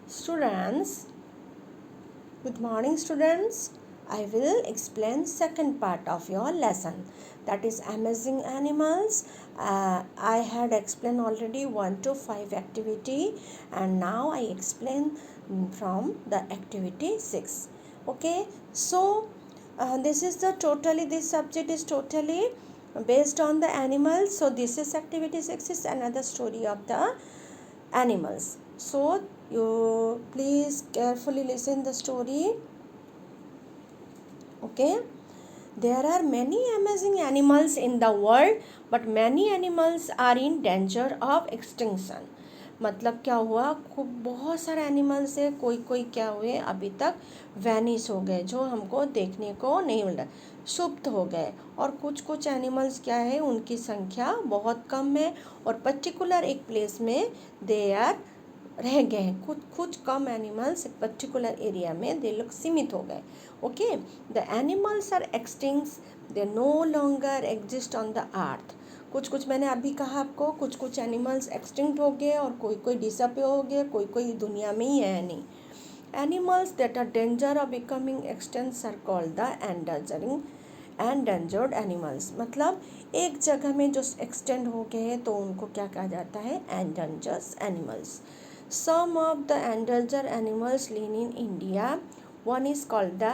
Students, good morning students. I will explain second part of your lesson, that is amazing animals. I had explained already 1 to 5 activity, and now I explain from the activity 6. Okay, so this subject is totally based on the animals. So this is activity 6 is another story of the animals. So you please carefully listen the story. Okay, there are many amazing animals in the world, but many animals are in danger of extinction. मतलब क्या हुआ, खूब बहुत सारे animals है, कोई कोई क्या हुए अभी तक वैनिश हो गए, जो हमको देखने को नहीं मिल रहा, सुप्त हो गए। और कुछ कुछ एनिमल्स क्या है, उनकी संख्या बहुत कम है और पर्टिकुलर एक प्लेस में दे आर रह गए हैं। कुछ कुछ कम एनिमल्स पर्टिकुलर एरिया में दे लोग सीमित हो गए। Okay, the animals are extincts, they no longer exist on the earth. कुछ कुछ मैंने अभी कहा आपको, कुछ कुछ एनिमल्स एक्सटिंक्ट हो गए और कोई कोई डिसअपियर हो गए, कोई कोई दुनिया में ही है नहीं। Animals that are danger of becoming extinct are called the endangered animals. मतलब एक जगह में जो एक्सटेंड हो गए हैं तो उनको क्या कहा जाता है, endangered animals. Some of the endangered animals live in India. One is called the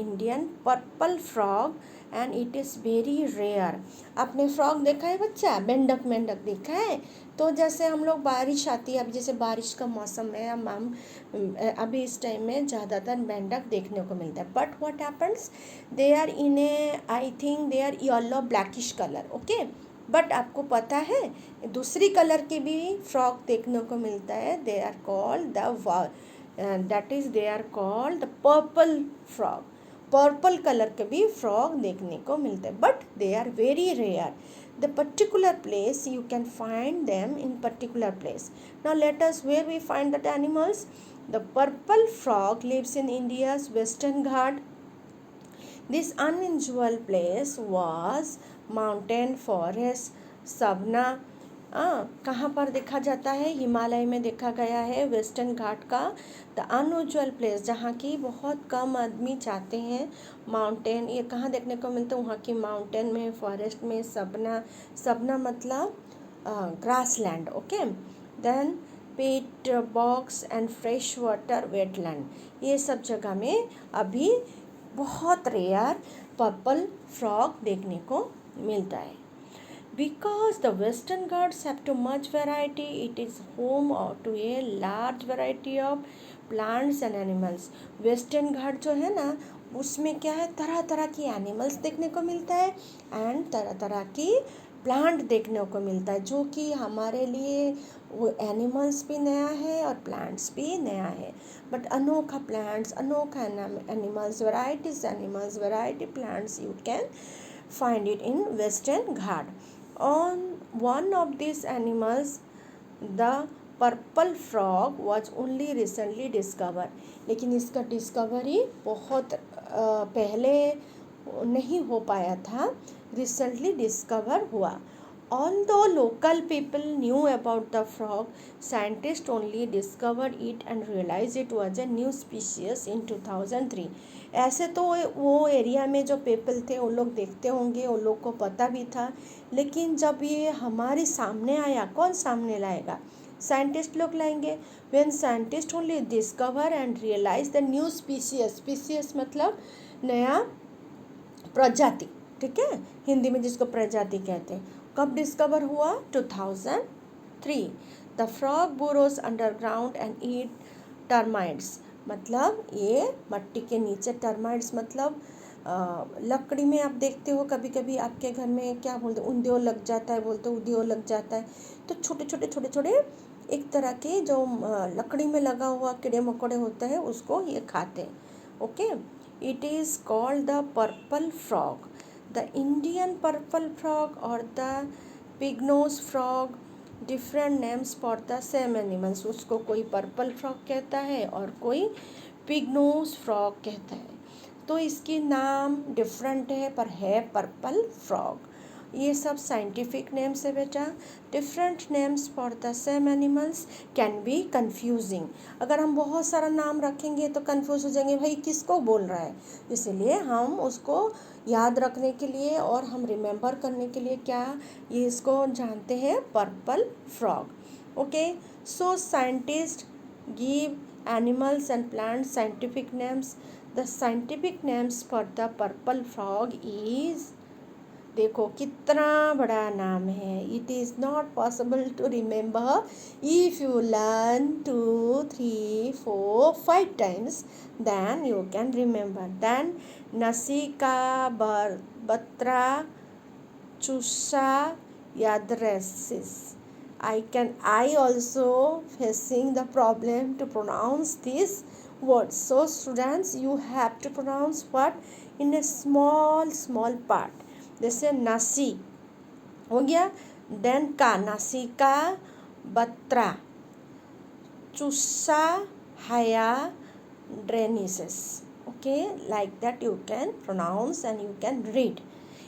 Indian purple frog and it is very rare. आपने फ्रॉग देखा है बच्चा, मेंढक मेंढक देखा है? तो जैसे हम लोग बारिश आती है, अभी जैसे बारिश का मौसम है, हम अभी इस टाइम में ज़्यादातर मेंढक देखने को मिलता है। But what happens, they are in a, I think they are yellow blackish colour. Okay, but आपको पता है दूसरी कलर की भी फ्रॉक देखने को मिलता है, they are called the that is they are called the purple frog. Purple colour के भी फ्रॉक देखने को मिलते हैं, but they are very rare. The particular place you can find them in particular place. Now let us where we find that animals. The purple frog lives in India's western Ghat. This unusual place was mountain forest savannah। कहाँ पर देखा जाता है, हिमालय में देखा गया है, western घाट का। द अनयूजुअल प्लेस, जहाँ की बहुत कम आदमी जाते हैं। माउंटेन, ये कहाँ देखने को मिलता है, वहाँ की माउंटेन में, फॉरेस्ट में। सबना, सबना मतलब grassland. Okay, then peat bogs and fresh water wetland, ये सब जगह में अभी बहुत रेयर पर्पल फ्रॉग देखने को मिलता है। Because the Western Ghats have too much variety, it is home to a large variety of plants and animals. Western Ghat जो है ना, उसमें क्या है, तरह तरह की एनिमल्स देखने को मिलता है एंड तरह तरह की प्लांट देखने को मिलता है, जो कि हमारे लिए वो एनिमल्स भी नया है और प्लांट्स भी नया है। बट अनोखा प्लांट्स, अनोखा animals, variety plants you can find it in Western Ghat. On one of these animals, the purple frog was only recently discovered. लेकिन इसका डिस्कवरी बहुत पहले नहीं हो पाया था, रिसेंटली डिस्कवर हुआ। Although local people knew about the frog, scientists only discovered it and realized it was a new species in 2003. ऐसे तो वो एरिया में जो पीपल थे वो लोग देखते होंगे, वो लोग को पता भी था, लेकिन जब ये हमारे सामने आया, कौन सामने लाएगा, साइंटिस्ट लोग लाएंगे। When scientist only discover and realise the new species मतलब नया प्रजाति, ठीक है, हिंदी में जिसको प्रजाति कहते हैं। कब डिस्कवर हुआ, 2003। The frog burrows underground and eat termites, मतलब ये मट्टी के नीचे, टर्माइट्स मतलब लकड़ी में आप देखते हो कभी कभी आपके घर में क्या बोलते, उंधियो लग जाता है, बोलते उंधियो लग जाता है, तो छोटे छोटे छोटे छोटे एक तरह के जो लकड़ी में लगा हुआ कीड़े मकोड़े होते हैं, उसको ये खाते हैं। Okay, it is called the purple frog, the Indian purple frog or the pignose frog, different names for the same animals। उसको कोई पर्पल फ्रॉग कहता है और कोई पिग्नोस फ्रॉग कहता है, तो इसकी नाम डिफरेंट है पर है पर्पल फ्रॉग। ये सब साइंटिफिक नेम्स है बेटा। Different names for the same animals can be confusing. अगर हम बहुत सारा नाम रखेंगे तो कंफ्यूज हो जाएंगे, भाई किसको बोल रहा है। इसलिए हम उसको याद रखने के लिए और हम रिमेंबर करने के लिए क्या ये इसको जानते हैं, purple frog. Okay, so scientist give animals and plants scientific names. The scientific names for the purple frog is, देखो कितना बड़ा नाम है। It is not possible to remember if you learn 2, 3, 4, 5 times, then you can remember. Then नसिका, बत्रा, चुसा, यादरेसिस। I also facing the problem to pronounce these words. So students, you have to pronounce what in a small part. जैसे नसी हो गया, then का नसिका, बत्रा, चुस्सा, हया, ड्रेनिसेस। Okay, like that you can pronounce and you can read.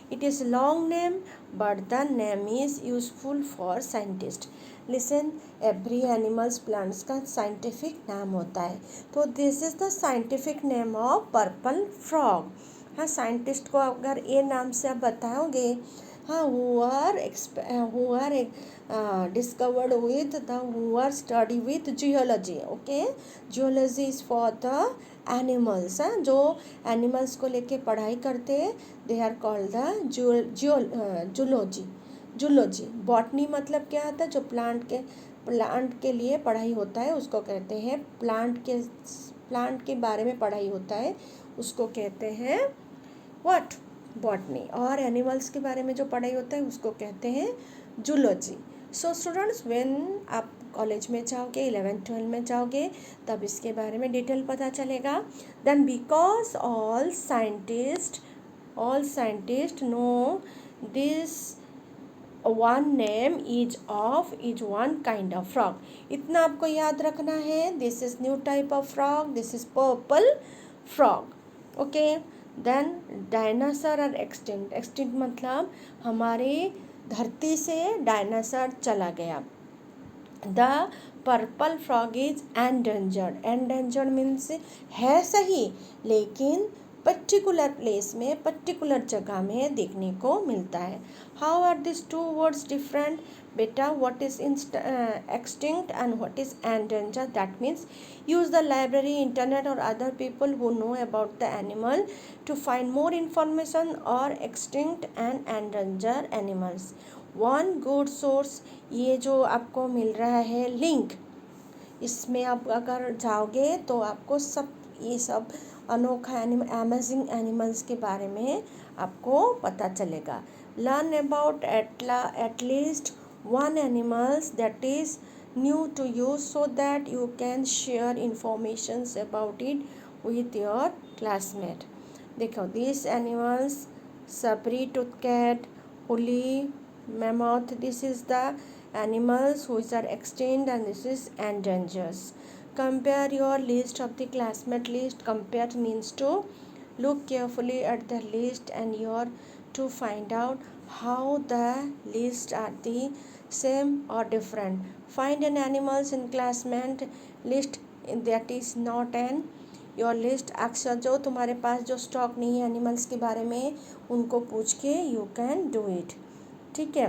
It is a long name, but the name is useful for scientists. Listen, every animals plants का scientific नाम होता है। तो this is the scientific name of purple frog. हाँ, scientist को अगर ये नाम से आप बताओगे, हाँ, who are discovered with the who are study with geology. Okay, geology is for the animals हैं, जो एनिमल्स को लेके पढ़ाई करते हैं, they are called the zoology. Botany मतलब क्या होता है, जो प्लांट के लिए पढ़ाई होता है उसको कहते हैं, प्लांट के बारे में पढ़ाई होता है उसको कहते हैं व्हाट, बॉटनी। और एनिमल्स के बारे में जो पढ़ाई होता है उसको कहते हैं जूलॉजी। सो स्टूडेंट्स, व्हेन आप कॉलेज में जाओगे, 11th-12 में जाओगे, तब इसके बारे में डिटेल पता चलेगा। Then because all scientist know this one name is one kind of frog. इतना आपको याद रखना है। This is new type of frog, this is purple frog. Okay, then dinosaur are extinct मतलब हमारे धरती से डायनासोर चला गया। The purple frog is endangered means है सही, लेकिन पर्टिकुलर प्लेस में, पर्टिकुलर जगह में देखने को मिलता है। How are this two words different बेटा? What is extinct and what is endangered? That means use the library, internet और other people who know about the animal to find more information और extinct and endangered animals. One good source, ये जो आपको मिल रहा है link, इसमें आप अगर जाओगे तो आपको ये सब अनोखा अमेजिंग एनिमल्स के बारे में आपको पता चलेगा। Learn about at least one animals that is new to you, so that you can share information about it with your classmate. देखो, this animals, sabre tooth cat, woolly mammoth, this is the animals which are extinct and this is endangered. Compare your list of the classmate list. Compare means to look carefully at the list and your to find out how the list are the same or different. Find an animals in classmate list that is not an your list. अक्सर जो तुम्हारे पास जो stock नहीं है animals के बारे में, उनको पूछ के यू कैन डू इट। ठीक है,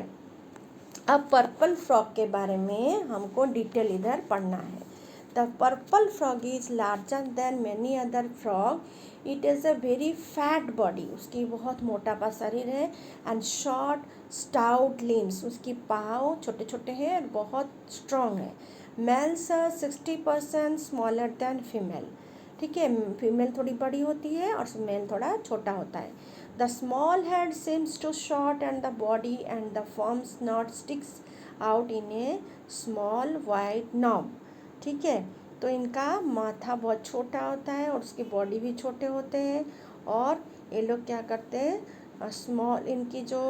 अब पर्पल फ्रॉग के बारे में हमको डिटेल इधर पढ़ना है। The purple frog is larger than many other frog. It is a very fat body, उसकी बहुत मोटापा शरीर है, एंड शॉर्ट स्टाउट लिम्स, उसकी पाँव छोटे छोटे हैं और बहुत स्ट्रॉन्ग है। Males are 60% smaller than female. ठीक है, फीमेल थोड़ी बड़ी होती है और मेल थोड़ा छोटा होता है। The small head seems to short and the body and the firm snout sticks out in a small white knob. ठीक है, तो इनका माथा बहुत छोटा होता है और उसकी बॉडी भी छोटे होते हैं, और ये लोग क्या करते हैं, स्मॉल, इनकी जो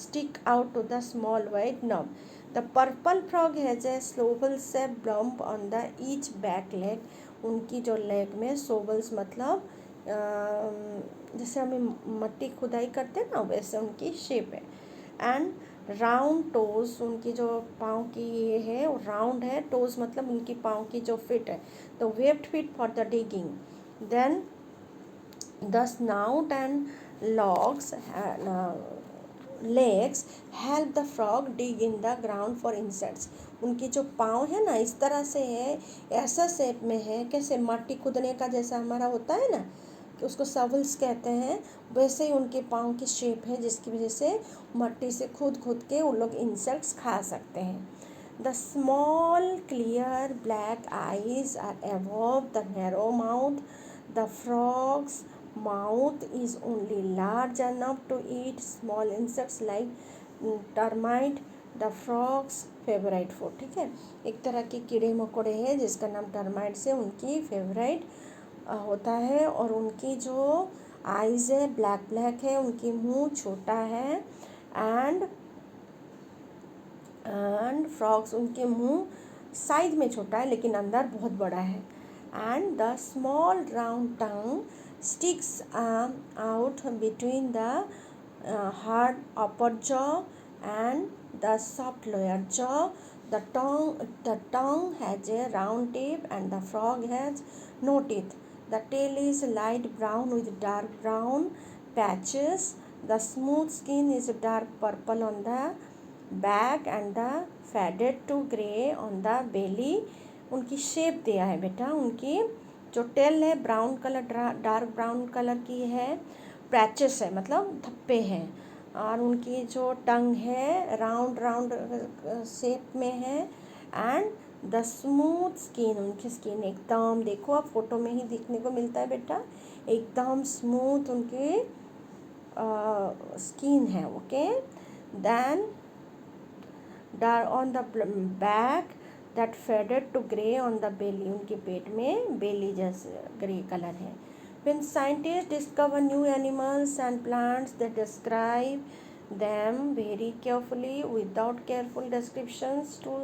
stick out to the small white knob. The purple frog has a global shape bump on the each back leg. उनकी जो लेग में सोबल्स मतलब जैसे हमें मट्टी खुदाई करते हैं ना, वैसे उनकी शेप है। एंड राउंड टोज, उनकी जो पाँव की ये है वो राउंड है, टोज मतलब उनकी पाँव की जो फिट है, तो webbed feet for the digging. Then the snout and logs legs help the frog dig in the ground for insects. उनकी जो पाँव है ना इस तरह से है, ऐसा शेप में है, कैसे मट्टी कूदने का जैसा हमारा होता है ना, कि उसको सवल्स कहते हैं, वैसे ही उनके पाँव की शेप है, जिसकी वजह से मट्टी से खुद खुद के वो लोग इंसेक्ट्स खा सकते हैं. The small clear black eyes are above the narrow mouth. The frogs mouth is only large enough to eat small insects like termite, the frog's favorite food. ठीक है, एक तरह के कीड़े मकोड़े हैं जिसका नाम टर्माइट से उनकी फेवरेट होता है. और उनकी जो आइज़ है ब्लैक ब्लैक है, उनकी मुंह छोटा है, एंड फ्रॉग्स उनके मुंह साइज में छोटा है लेकिन अंदर बहुत बड़ा है. And the small round tongue sticks out between the hard upper jaw and the soft lower jaw. The tongue has a round tip and the frog has no teeth. The tail is light brown with dark brown patches. The smooth skin is dark purple on the back and the faded to grey on the belly. उनकी shape दिया है बेटा, उनकी जो tell है brown colour, dark brown colour की है, patches है मतलब धब्बे हैं, और उनकी जो टंग है राउंड राउंड शेप में है. एंड द स्मूथ स्किन, उनकी स्किन एकदम, देखो आप फोटो में ही देखने को मिलता है बेटा, एकदम स्मूथ उनकी स्किन है. Okay, then on the back that faded to grey on the belly. उनके पेट में बेली जैसे ग्रे कलर है. When scientists discover new animals and plants, they describe them very carefully without careful descriptions to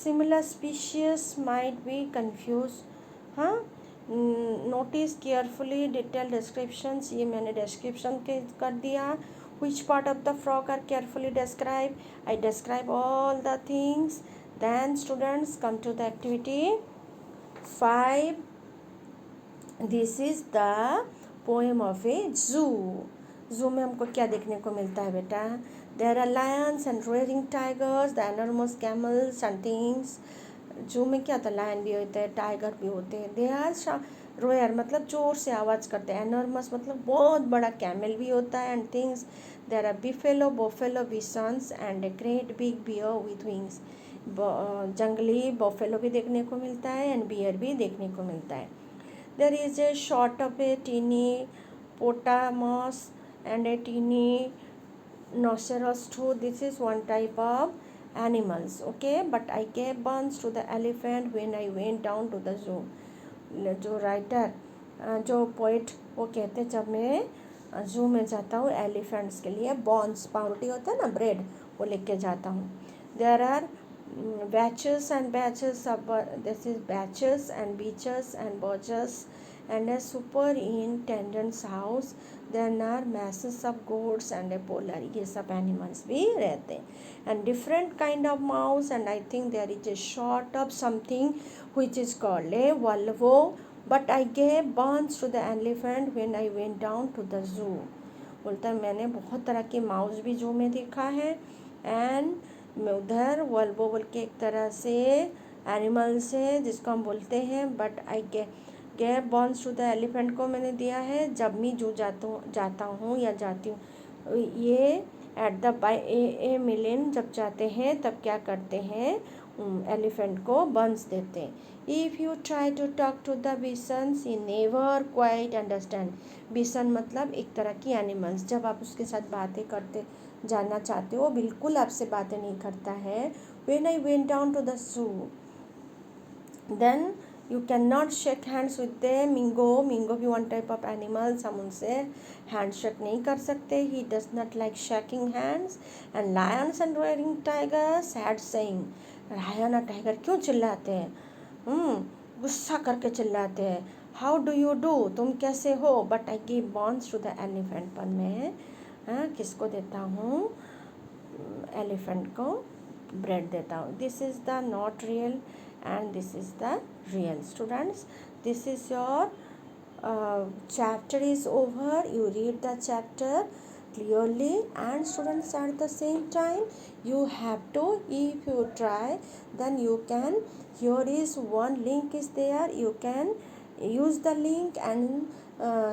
similar species might be confused. हाँ, notice carefully detailed descriptions, ये मैंने description कर दिया. Which part of the frog are carefully described? I describe all the things. Then students come to the activity 5. This is the poem of a zoo. Zoo में हमको क्या देखने को मिलता है बेटा? There are lions and roaring tigers, the enormous camels and things. जू में क्या होता है? लायन भी होते हैं, टाइगर भी होते हैं. दे आर रोयर मतलब जोर से आवाज़ करते हैं, एनॉर्मस मतलब बहुत बड़ा, कैमल भी होता है, and things. There are buffalo, buffalo, bisons and a great big bear with wings. जंगली बफेलो भी देखने को मिलता है एंड बियर भी देखने को मिलता है. There is a short of a tiny hippopotamus and a tiny rhinoceros too. This is one type of animals. Okay, but I gave buns to the elephant when I went down to the zoo. जो writer, जो poet, वो कहते जब मैं जू में जाता हूँ एलिफेंट्स के लिए बॉन्स, पाउंटी होता है ना, ब्रेड, वो लेके जाता हूँ. There are batches and batches of this is batches and beaches and bodges and a superintendent's house. There are masses of goats and a polar, ये सब animals भी रहते हैं, and different kind of mouse, and I think there is a sort of something which is called a volvo, but I gave buns to the elephant when I went down to the zoo. बोलता है मैंने बहुत तरह के mouse भी जू में देखा है, एंड मैं उधर वल्बो बोल के एक तरह से एनिमल्स है जिसको हम बोलते हैं, but I gave bones to the elephant को मैंने दिया है जब मैं जू जाता हूँ या जाती हूँ. ये at the by a million जब जाते हैं तब क्या करते हैं, एलिफेंट को बंस देते हैं. If you try to talk to the bisons he never quite understand. Bison मतलब एक तरह की एनिमल्स, जब आप उसके साथ बातें करते जानना चाहते हो, बिल्कुल आपसे बातें नहीं करता है. When I went down to the zoo then you can not shake hands with the flamingo भी वन टाइप ऑफ एनिमल्स, हम उनसे हैंड शेक नहीं कर सकते. He does not like shaking hands. And lions and roaring tigers had saying. Lion और tiger क्यों चिल्लाते हैं? गुस्सा करके चिल्लाते हैं. हाउ डू यू डू, तुम कैसे हो? But I give bones to the elephant, पर मैं किसको देता हूँ? एलिफेंट को ब्रेड देता हूँ. This is the not real and this is the real. Students, this is your chapter is over. You read the chapter clearly, and students, at the same time you have to, if you try, then you can, here is one link is there, you can use the link and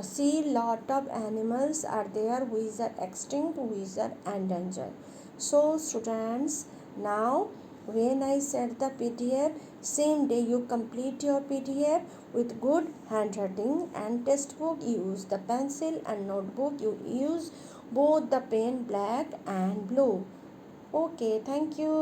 see lot of animals are there which are extinct, which are endangered. So students, now when I send the PDF, same day you complete your PDF with good handwriting, and textbook use the pencil, and notebook you use both the pen black and blue. Okay, thank you.